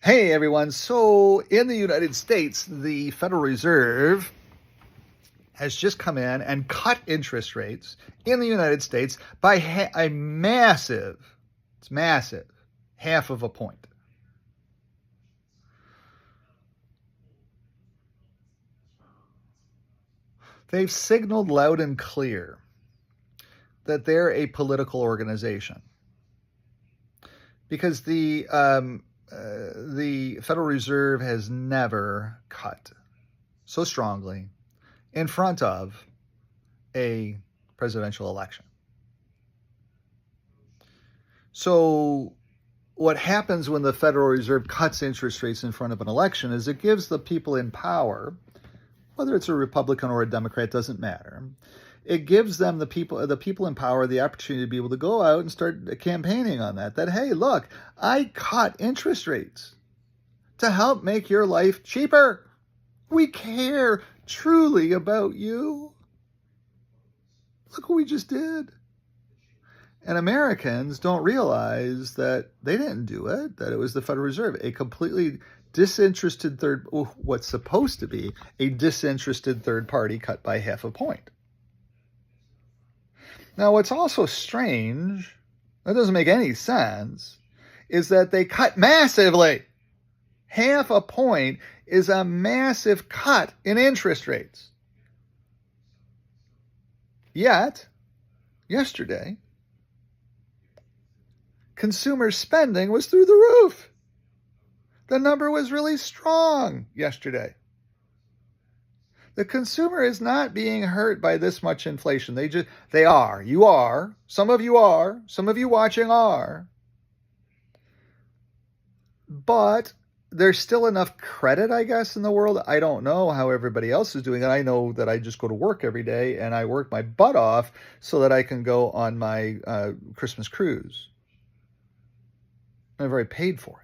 Hey everyone, so in the United States, the Federal Reserve has just come in and cut interest rates in the United States by a massive, it's massive, half of a point. They've signaled loud and clear that they're a political organization because the Federal Reserve has never cut so strongly in front of a presidential election. So what happens when the Federal Reserve cuts interest rates in front of an election is it gives the people in power, whether it's a Republican or a Democrat, doesn't matter. It gives them, the people in power, the opportunity to be able to go out and start campaigning on that, hey, look, I cut interest rates to help make your life cheaper. We care truly about you. Look what we just did. And Americans don't realize that they didn't do it, that it was the Federal Reserve, a completely disinterested what's supposed to be a disinterested third party cut by half a point. Now, what's also strange, that doesn't make any sense, is that they cut massively. Half a point is a massive cut in interest rates. Yet, yesterday, consumer spending was through the roof. The number was really strong yesterday. The consumer is not being hurt by this much inflation. They are. You are. Some of you are. Some of you watching are. But there's still enough credit, I guess, in the world. I don't know how everybody else is doing it. I know that I just go to work every day and I work my butt off so that I can go on my Christmas cruise. I've already paid for it.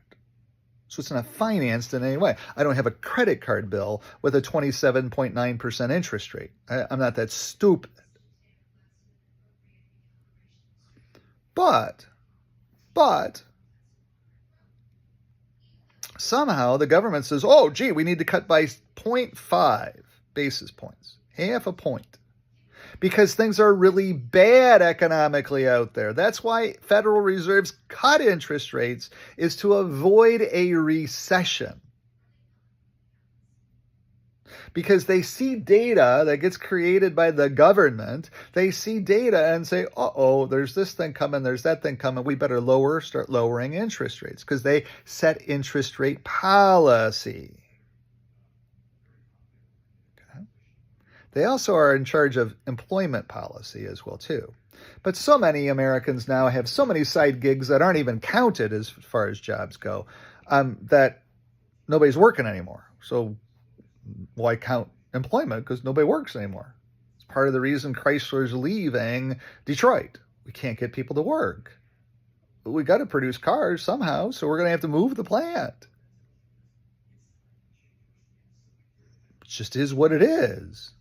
So it's not financed in any way. I don't have a credit card bill with a 27.9% interest rate. I'm not that stupid. But somehow the government says, oh, gee, we need to cut by 0.5 basis points, half a point, because things are really bad economically out there. That's why Federal Reserves cut interest rates, is to avoid a recession. Because they see data that gets created by the government. They see data and say, uh-oh, there's this thing coming, there's that thing coming. We better start lowering interest rates, because they set interest rate policy. They also are in charge of employment policy as well, too. But so many Americans now have so many side gigs that aren't even counted as far as jobs go, that nobody's working anymore. So why count employment? Because nobody works anymore. It's part of the reason Chrysler's leaving Detroit. We can't get people to work. But we got to produce cars somehow, so we're going to have to move the plant. It just is what it is.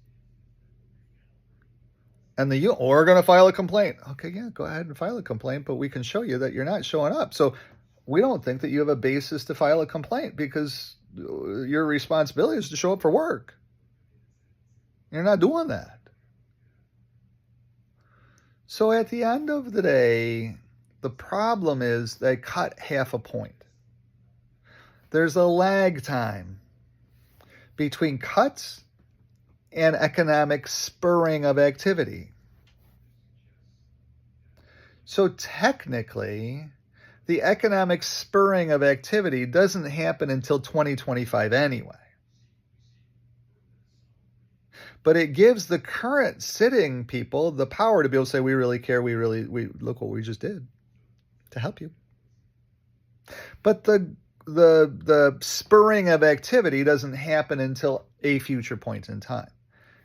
And we're going to file a complaint. Okay, yeah, go ahead and file a complaint, but we can show you that you're not showing up. So we don't think that you have a basis to file a complaint, because your responsibility is to show up for work. You're not doing that. So at the end of the day, the problem is they cut half a point. There's a lag time between cuts and economic spurring of activity. So technically, the economic spurring of activity doesn't happen until 2025 anyway. But it gives the current sitting people the power to be able to say, we really care, we look what we just did to help you. But the spurring of activity doesn't happen until a future point in time,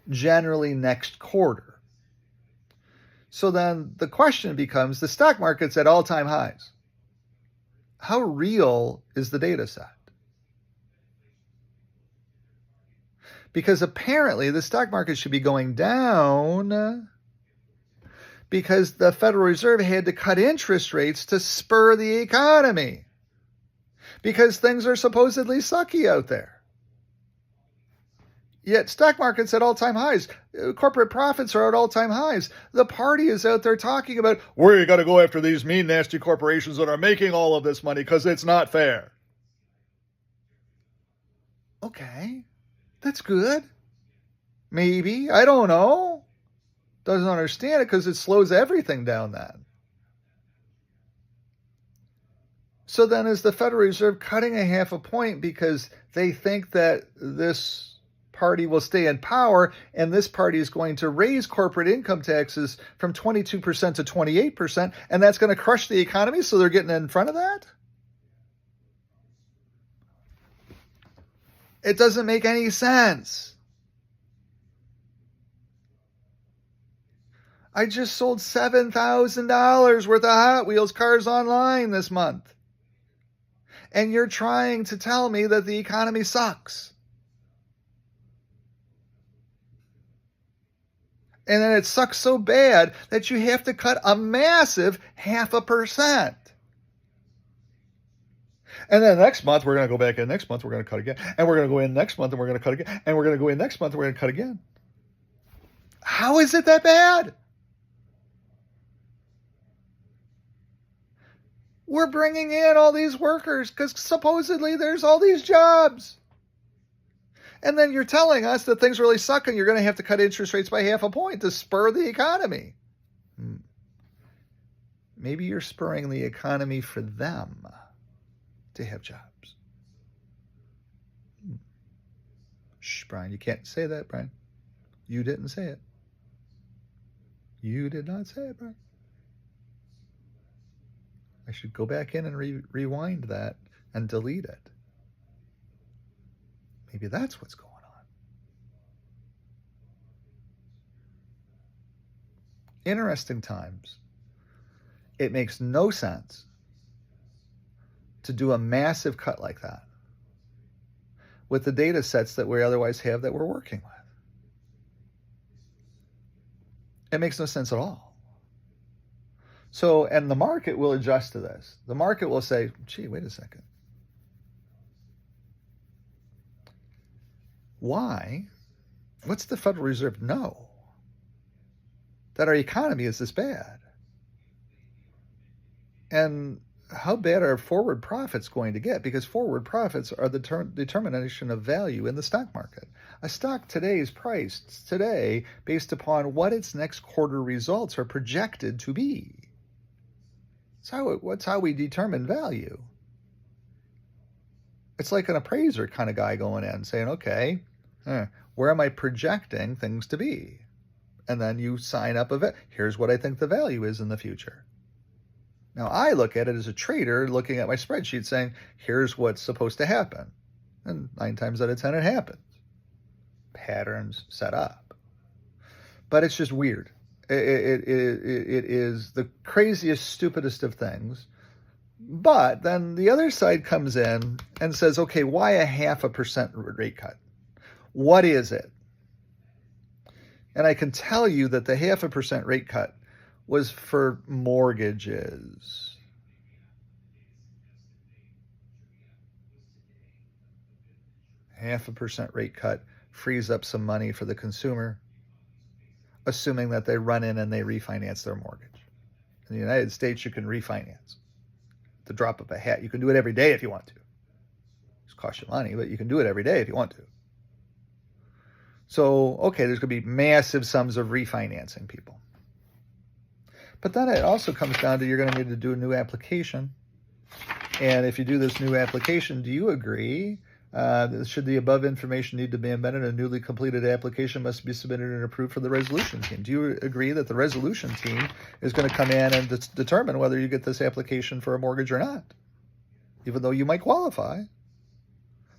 generally next quarter. So then the question becomes, the stock market's at all-time highs. How real is the data set? Because apparently the stock market should be going down because the Federal Reserve had to cut interest rates to spur the economy. because things are supposedly sucky out there. Yet stock market's at all-time highs. Corporate profits are at all-time highs. The party is out there talking about, we got to go after these mean, nasty corporations that are making all of this money because it's not fair. Okay, that's good. Maybe. I don't know. Doesn't understand it because it slows everything down then. So then is the Federal Reserve cutting a half a point because they think that this party will stay in power and this party is going to raise corporate income taxes from 22% to 28%, and that's going to crush the economy, so they're getting in front of that? It doesn't make any sense. I just sold $7,000 worth of Hot Wheels cars online this month. And you're trying to tell me that the economy sucks. And then it sucks so bad that you have to cut a massive 0.5%. And then next month, we're going to go back in. Next month, we're going to cut again. And we're going to go in next month, and we're going to cut again. And we're going to go in next month, and we're going to cut again. How is it that bad? We're bringing in all these workers because supposedly there's all these jobs. And then you're telling us that things really suck and you're going to have to cut interest rates by 0.5 point to spur the economy. Maybe you're spurring the economy for them to have jobs. Shh, Brian, you can't say that, Brian. You didn't say it. You did not say it, Brian. I should go back in and rewind that and delete it. Maybe that's what's going on. Interesting times. It makes no sense to do a massive cut like that with the data sets that we otherwise have that we're working with. It makes no sense at all. So, and the market will adjust to this. The market will say, gee, wait a second. Why? What's the Federal Reserve know? That our economy is this bad. And how bad are forward profits going to get? Because forward profits are the determination of value in the stock market. A stock today is priced today based upon what its next quarter results are projected to be. That's how we determine value. It's like an appraiser kind of guy going in saying, okay, where am I projecting things to be? And then you sign up of it. Here's what I think the value is in the future. Now, I look at it as a trader looking at my spreadsheet saying, here's what's supposed to happen. And 9 times out of 10, it happens. Patterns set up. But it's just weird. It is the craziest, stupidest of things. But then the other side comes in and says, okay, why a 0.5% rate cut? What is it? And I can tell you that the 0.5% rate cut was for mortgages. A 0.5% rate cut frees up some money for the consumer, assuming that they run in and they refinance their mortgage. In the United States, you can refinance. The drop of a hat. You can do it every day if you want to. It costs you money, but you can do it every day if you want to. So, okay, there's going to be massive sums of refinancing people. But then it also comes down to you're going to need to do a new application. And if you do this new application, do you agree? Should the above information need to be amended, a newly completed application must be submitted and approved for the resolution team. Do you agree that the resolution team is going to come in and determine whether you get this application for a mortgage or not? Even though you might qualify.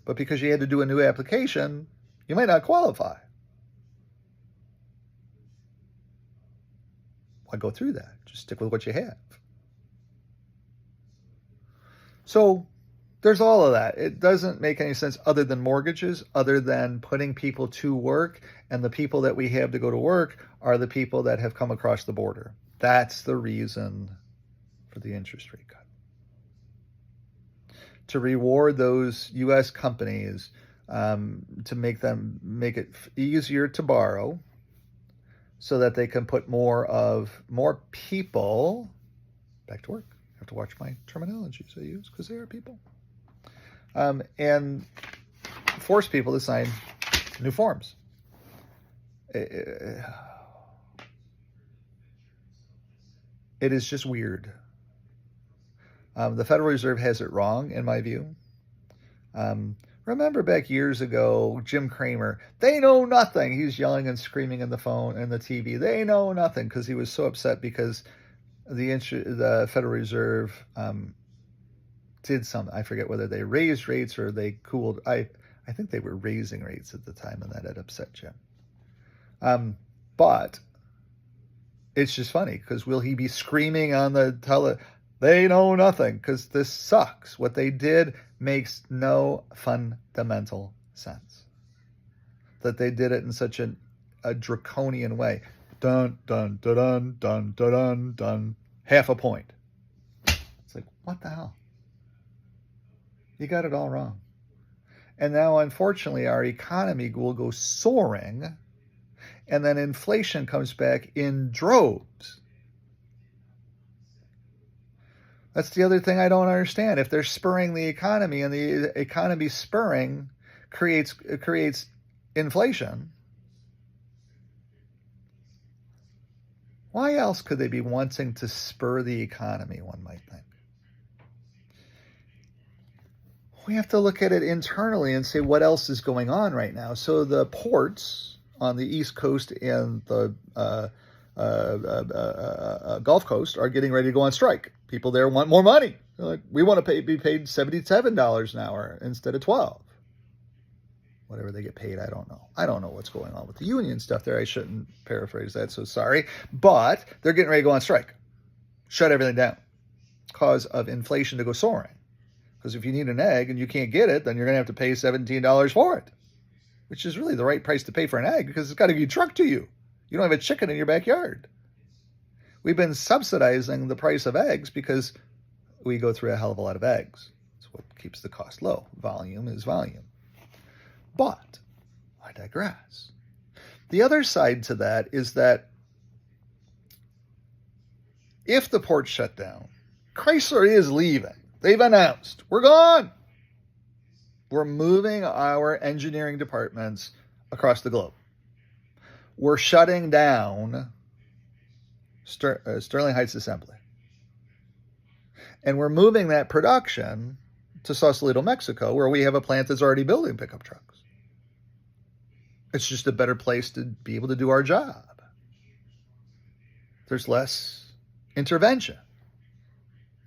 But because you had to do a new application, you might not qualify. Why go through that? Just stick with what you have. So there's all of that. It doesn't make any sense other than mortgages, other than putting people to work. And the people that we have to go to work are the people that have come across the border. That's the reason for the interest rate cut. to reward those U.S. companies, to make it easier to borrow, so that they can put more people back to work. I have to watch my terminologies I use because they are people, and force people to sign new forms. It is just weird. The Federal Reserve has it wrong, in my view. Remember back years ago, Jim Cramer, they know nothing. He's yelling and screaming in the phone and the TV. They know nothing, because he was so upset because the Federal Reserve did something. I forget whether they raised rates or they cooled. I think they were raising rates at the time, and that had upset Jim. But it's just funny, because will he be screaming on the they know nothing, because this sucks. What they did makes no fundamental sense. That they did it in such a draconian way. Dun, dun, dun, dun, dun, dun, dun, dun. Half a point. It's like, what the hell? You got it all wrong. And now, unfortunately, our economy will go soaring, and then inflation comes back in droves. That's the other thing I don't understand. If they're spurring the economy, and the economy spurring creates inflation, why else could they be wanting to spur the economy, one might think? We have to look at it internally and say what else is going on right now. So the ports on the East Coast and the Gulf Coast are getting ready to go on strike. People there want more money. They're like, we want to be paid $77 an hour instead of $12. Whatever they get paid, I don't know. I don't know what's going on with the union stuff there. I shouldn't paraphrase that, so sorry. But they're getting ready to go on strike. Shut everything down. Cause of inflation to go soaring. Because if you need an egg and you can't get it, then you're going to have to pay $17 for it. Which is really the right price to pay for an egg, because it's got to be trucked to you. You don't have a chicken in your backyard. We've been subsidizing the price of eggs because we go through a hell of a lot of eggs. It's what keeps the cost low. Volume is volume. But I digress. The other side to that is that if the ports shut down, Chrysler is leaving. They've announced, we're gone. We're moving our engineering departments across the globe. We're shutting down Sterling Heights Assembly. And we're moving that production to Sausalito, Mexico, where we have a plant that's already building pickup trucks. It's just a better place to be able to do our job. There's less intervention.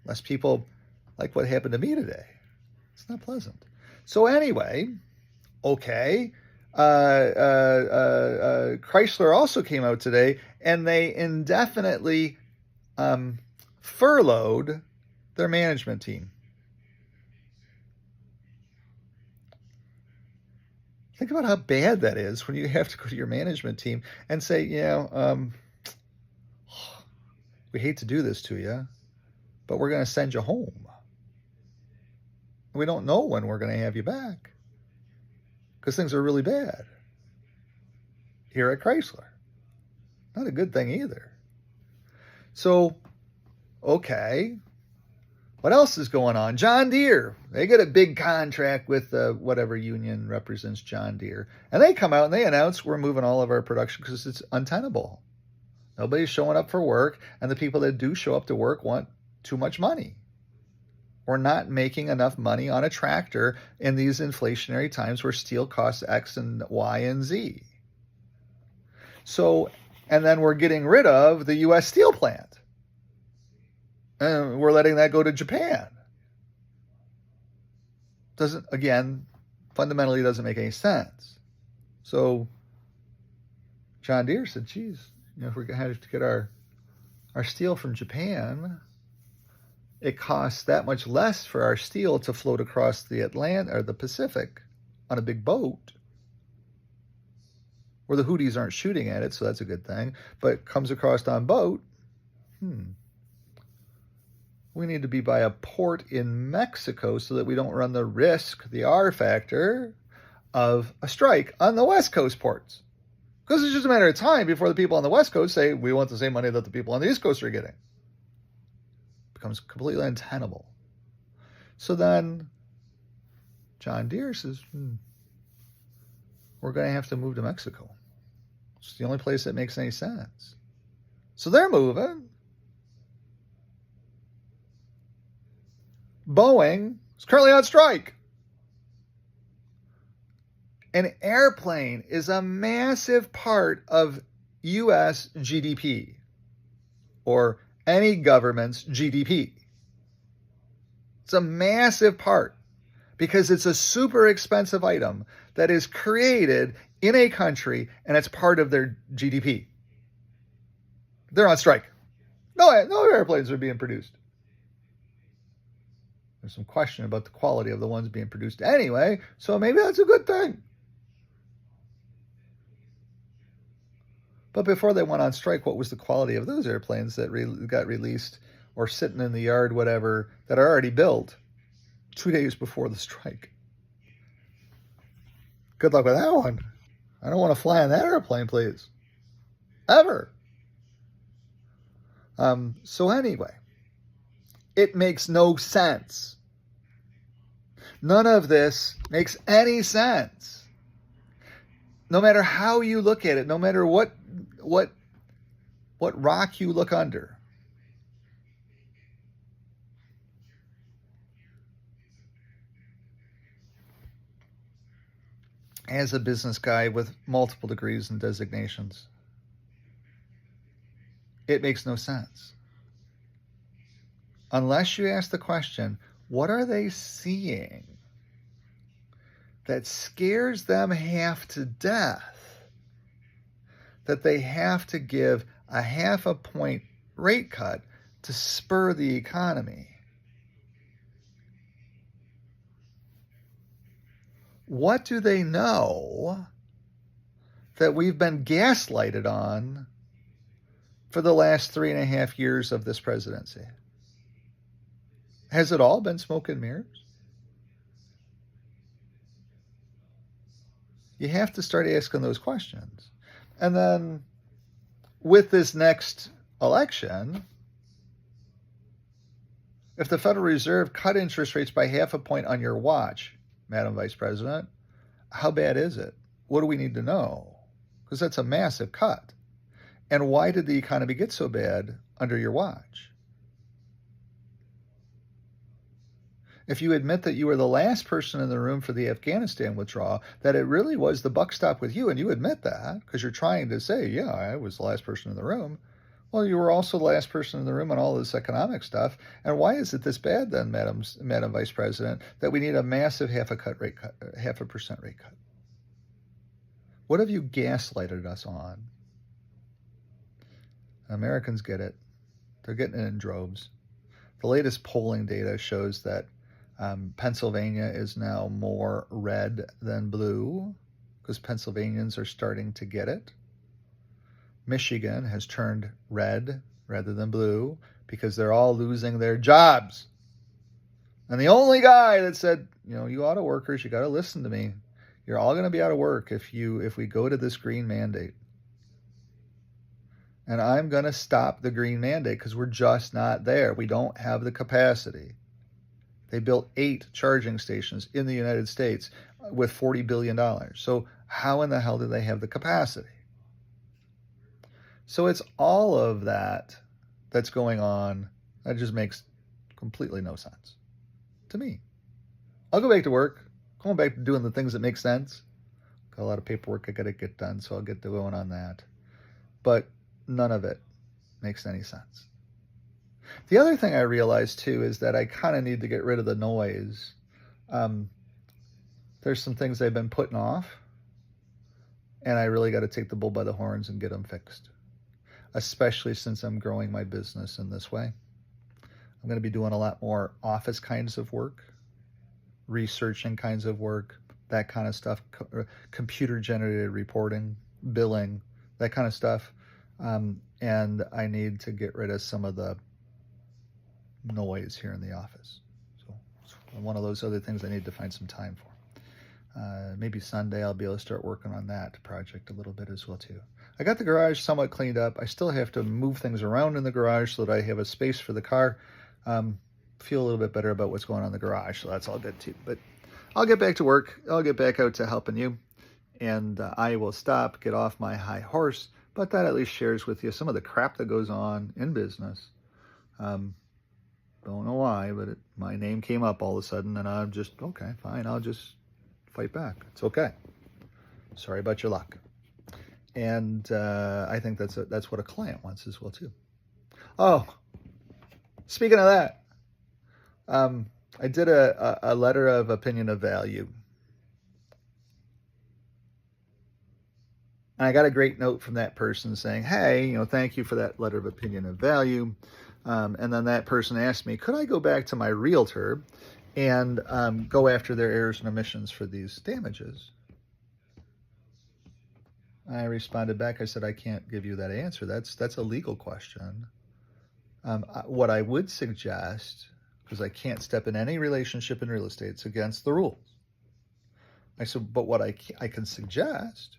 Less people like what happened to me today. It's not pleasant. So anyway, okay. Chrysler also came out today, and they indefinitely furloughed their management team. Think about how bad that is when you have to go to your management team and say, we hate to do this to you, but we're going to send you home. We don't know when we're going to have you back, because things are really bad here at Chrysler. Not a good thing either. So, okay. What else is going on? John Deere. They get a big contract with whatever union represents John Deere. And they come out and they announce, we're moving all of our production because it's untenable. Nobody's showing up for work, and the people that do show up to work want too much money. We're not making enough money on a tractor in these inflationary times where steel costs X and Y and Z. So, and then we're getting rid of the U.S. steel plant. And we're letting that go to Japan. Fundamentally doesn't make any sense. So John Deere said, geez, if we're going to have to get our steel from Japan, it costs that much less for our steel to float across the Atlantic or the Pacific on a big boat, where the Houthis aren't shooting at it, so that's a good thing, but it comes across on boat. We need to be by a port in Mexico so that we don't run the risk, the R factor, of a strike on the West Coast ports. Because it's just a matter of time before the people on the West Coast say, we want the same money that the people on the East Coast are getting. It becomes completely untenable. So then John Deere says, we're going to have to move to Mexico. It's the only place that makes any sense. So they're moving. Boeing is currently on strike. An airplane is a massive part of U.S. GDP, or any government's GDP. It's a massive part because it's a super expensive item that is created in a country and it's part of their GDP. They're on strike. No airplanes are being produced. There's some question about the quality of the ones being produced anyway, so maybe that's a good thing. But before they went on strike, what was the quality of those airplanes that got released or sitting in the yard, whatever, that are already built 2 days before the strike? Good luck with that one. I don't want to fly on that airplane, please. Ever. So anyway, it makes no sense. None of this makes any sense. No matter how you look at it, no matter what rock you look under. As a business guy with multiple degrees and designations, it makes no sense. Unless you ask the question, what are they seeing that scares them half to death that they have to give a 0.5 point rate cut to spur the economy? What do they know that we've been gaslighted on for the last 3.5 years of this presidency? Has it all been smoke and mirrors? You have to start asking those questions. And then with this next election, if the Federal Reserve cut interest rates by 0.5 point on your watch, Madam Vice President, how bad is it? What do we need to know? Because that's a massive cut. And why did the economy get so bad under your watch? If you admit that you were the last person in the room for the Afghanistan withdrawal, that it really was the buck stopped with you, and you admit that because you're trying to say, yeah, I was the last person in the room. Well, you were also the last person in the room on all this economic stuff. And why is it this bad then, Madam Vice President, that we need a massive 0.5% rate cut? What have you gaslighted us on? Americans get it. They're getting it in droves. The latest polling data shows that Pennsylvania is now more red than blue because Pennsylvanians are starting to get it. Michigan has turned red rather than blue because they're all losing their jobs. And the only guy that said, you auto workers, you got to listen to me. You're all going to be out of work if we go to this green mandate. And I'm going to stop the green mandate because we're just not there. We don't have the capacity. They built 8 charging stations in the United States with $40 billion. So how in the hell do they have the capacity? So it's all of that that's going on. That just makes completely no sense to me. I'll go back to work. Going back to doing the things that make sense. Got a lot of paperwork I got to get done, so I'll get going on that. But none of it makes any sense. The other thing I realized, too, is that I kind of need to get rid of the noise. There's some things I've been putting off, and I really got to take the bull by the horns and get them fixed, especially since I'm growing my business in this way. I'm going to be doing a lot more office kinds of work, researching kinds of work, that kind of stuff, computer-generated reporting, billing, that kind of stuff. And I need to get rid of some of the noise here in the office. So it's one of those other things I need to find some time for. Maybe Sunday I'll be able to start working on that project a little bit as well too. I got the garage somewhat cleaned up. I still have to move things around in the garage so that I have a space for the car. Feel a little bit better about what's going on in the garage, so that's all good too. But I'll get back to work. I'll get back out to helping you, and I will stop, get off my high horse. But that at least shares with you some of the crap that goes on in business. Don't know why, but my name came up all of a sudden, and I'm just, okay, fine, I'll just fight back. It's okay. Sorry about your luck. And I think that's what a client wants as well too. Oh, speaking of that, I did a letter of opinion of value. And I got a great note from that person saying, hey, thank you for that letter of opinion of value. And then that person asked me, could I go back to my realtor and go after their errors and omissions for these damages? I responded back. I said, I can't give you that answer. That's a legal question. What I would suggest, because I can't step in any relationship in real estate, it's against the rules. I said, but what I can suggest.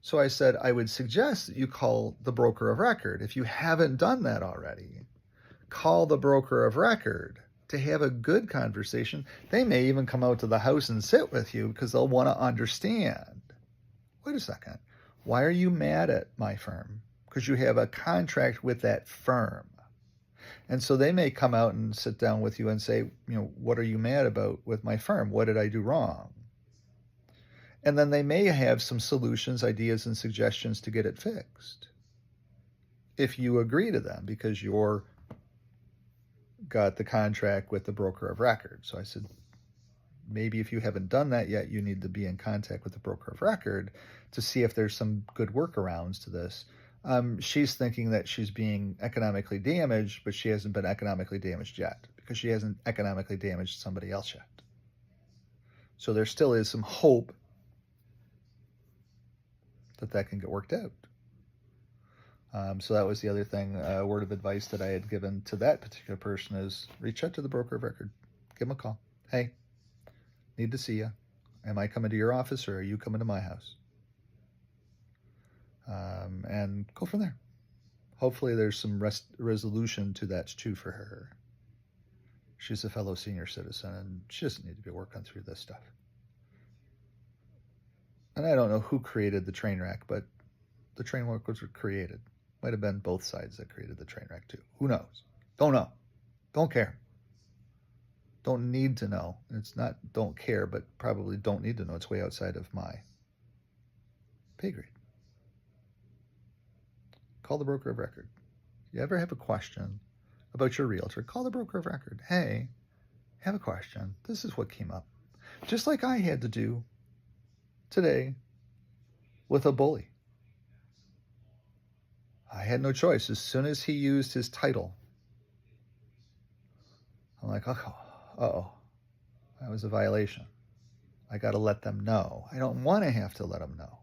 So I said, I would suggest that you call the broker of record. If you haven't done that already, call the broker of record to have a good conversation. They may even come out to the house and sit with you because they'll want to understand. Wait a second. Why are you mad at my firm? Because you have a contract with that firm. And so they may come out and sit down with you and say, what are you mad about with my firm? What did I do wrong? And then they may have some solutions, ideas, and suggestions to get it fixed. If you agree to them, because you're got the contract with the broker of record. So I said, maybe if you haven't done that yet, you need to be in contact with the broker of record to see if there's some good workarounds to this. She's thinking that she's being economically damaged, but she hasn't been economically damaged yet because she hasn't economically damaged somebody else yet. So there still is some hope that can get worked out. So that was the other thing, word of advice that I had given to that particular person is reach out to the broker of record. Give them a call. Hey, need to see you. Am I coming to your office or are you coming to my house? And go from there. Hopefully there's some resolution to that too for her. She's a fellow senior citizen and she doesn't need to be working through this stuff. And I don't know who created the train wreck, but the train wreck was created. Might have been both sides that created the train wreck too. Who knows? Don't know. Don't care. Don't need to know. It's not don't care, but probably don't need to know. It's way outside of my pay grade. Call the broker of record. You ever have a question about your realtor, call the broker of record. Hey, have a question. This is what came up. Just like I had to do today with a bully. I had no choice. As soon as he used his title, I'm like, uh-oh, that was a violation. I got to let them know. I don't want to have to let them know.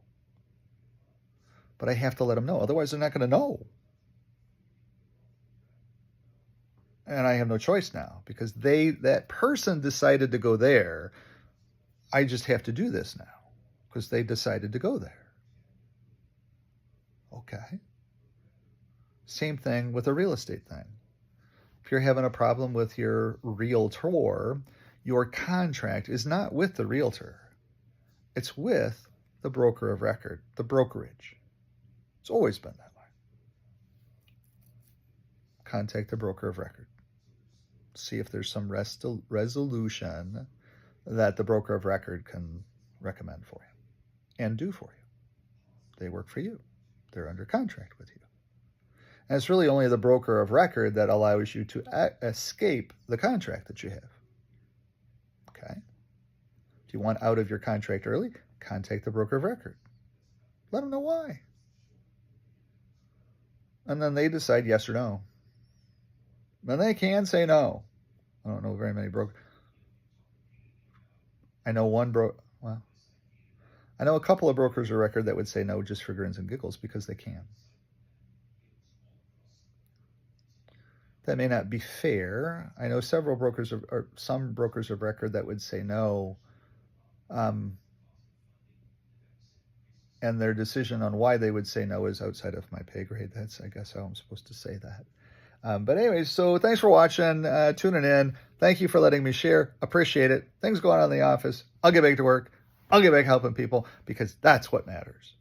But I have to let them know. Otherwise, they're not going to know. And I have no choice now because that person decided to go there. I just have to do this now because they decided to go there. Okay. Same thing with a real estate thing. If you're having a problem with your realtor, your contract is not with the realtor. It's with the broker of record, the brokerage. It's always been that way. Contact the broker of record. See if there's some resolution that the broker of record can recommend for you and do for you. They work for you. They're under contract with you. And it's really only the broker of record that allows you to escape the contract that you have. Okay? If you want out of your contract early, contact the broker of record. Let them know why. And then they decide yes or no. Then they can say no. I don't know very many brokers. I know I know a couple of brokers of record that would say no just for grins and giggles because they can. That may not be fair. I know several brokers or some brokers of record that would say no. And their decision on why they would say no is outside of my pay grade. That's, I guess, how I'm supposed to say that. But anyways, so thanks for watching, tuning in. Thank you for letting me share. Appreciate it. Things going on in the office. I'll get back to work. I'll get back helping people because that's what matters.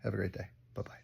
Have a great day. Bye-bye.